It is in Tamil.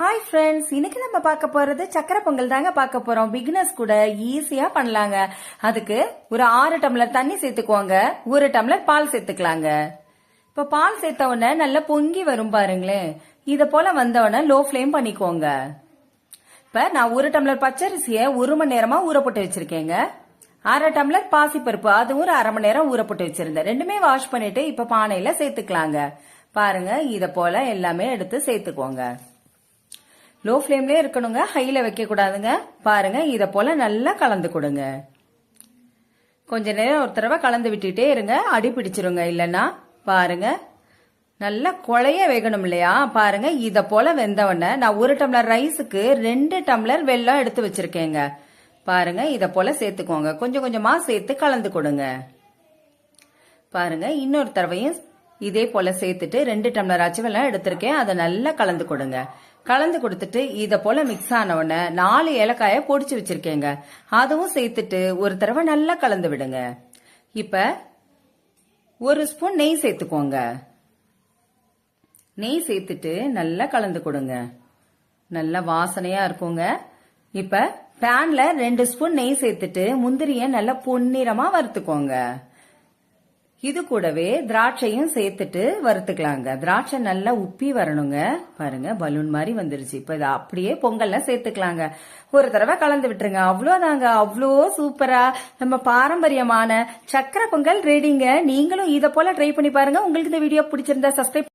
ஹாய் ஃப்ரெண்ட்ஸ், இன்னைக்கு நம்ம பார்க்க போறது சக்கரை பொங்கல் தாங்க பார்க்க போறோம். பிகினர்ஸ் கூட ஈஸியா பண்ணலாங்க. அதுக்கு ஒரு 6 டம்ளர் தண்ணி சேர்த்துக்குவாங்க, 1 டம்ளர் பால் சேர்த்துக்கலாங்க. இப்ப பால் சேர்த்த உடனே நல்லா பொங்கி வரும் பாருங்களேன். இத போல வந்த உடனே லோ ஃப்ளேம் பண்ணிக்கோங்க. இப்ப நான் 1 டம்ளர் பச்சரிசியை 1 மணி நேரமா ஊற போட்டு வச்சிருக்கேங்க. 1/2 டம்ளர் பாசிப்பருப்பு அதுவும் ஒரு 1/2 மணி நேரம் ஊற போட்டு வச்சிருந்தேன். ரெண்டுமே வாஷ் பண்ணிட்டு இப்ப பானையில சேர்த்துக்கலாங்க. பாருங்க, இத போல எல்லாமே எடுத்து சேர்த்துக்கோங்க. லோ ஃப்ளேம்லயே இருக்கணுங்க, ஹைல வைக்க கூடாதுங்க. பாருங்க, இத போல நல்லா கலந்து கொடுங்க. கொஞ்ச நேரம் ஒரு தடவை கலந்து விட்டுட்டே இருங்க, அடி பிடிச்சிருங்க. இல்லைன்னா பாருங்க, நல்லா குழைய வேகணும் இல்லையா? பாருங்க, இத போல வெந்தவொடனே நான் 1 டம்ளர் ரைஸுக்கு 2 டம்ளர் வெல்லம் எடுத்து வச்சிருக்கேங்க. பாருங்க, இத போல சேர்த்துக்கோங்க. கொஞ்சம் கொஞ்சமா சேர்த்து கலந்து கொடுங்க. பாருங்க, இன்னொரு தடவையும் இதே போல சேர்த்துட்டு 2 டம்ளர் ஆச்சு வெல்லம் எடுத்திருக்கேன். அதை நல்லா கலந்து கொடுங்க. கலந்து கொடுத்துட்டு இத போல மிக்ஸ் ஆன உடனே 4 ஏலக்காய பொடிச்சு வச்சிருக்கேங்க. அதுவும் சேர்த்துட்டு ஒரு தடவை நல்லா கலந்து விடுங்க. இப்ப 1 ஸ்பூன் நெய் சேர்த்துக்கோங்க. நெய் சேர்த்துட்டு நல்லா கலந்து கொடுங்க. நல்ல வாசனையா இருக்குங்க. இப்ப பேன்ல 2 ஸ்பூன் நெய் சேர்த்துட்டு முந்திரிய நல்லா பொன்னிறமா வறுத்துக்கோங்க. இது கூடவே திராட்சையும் சேர்த்துட்டு வறுத்துக்கலாங்க. திராட்சை நல்லா உப்பி வரணுங்க. பாருங்க, பலூன் மாதிரி வந்துருச்சு. இப்ப இதை அப்படியே பொங்கல்ல சேர்த்துக்கலாங்க. ஒரு தடவை கலந்து விட்டுருங்க. அவ்வளோதாங்க. அவ்வளோ சூப்பரா நம்ம பாரம்பரியமான சக்கரை பொங்கல் ரெடிங்க. நீங்களும் இதை போல ட்ரை பண்ணி பாருங்க. உங்களுக்கு இந்த வீடியோ பிடிச்சிருந்தா சப்ஸ்கிரைப்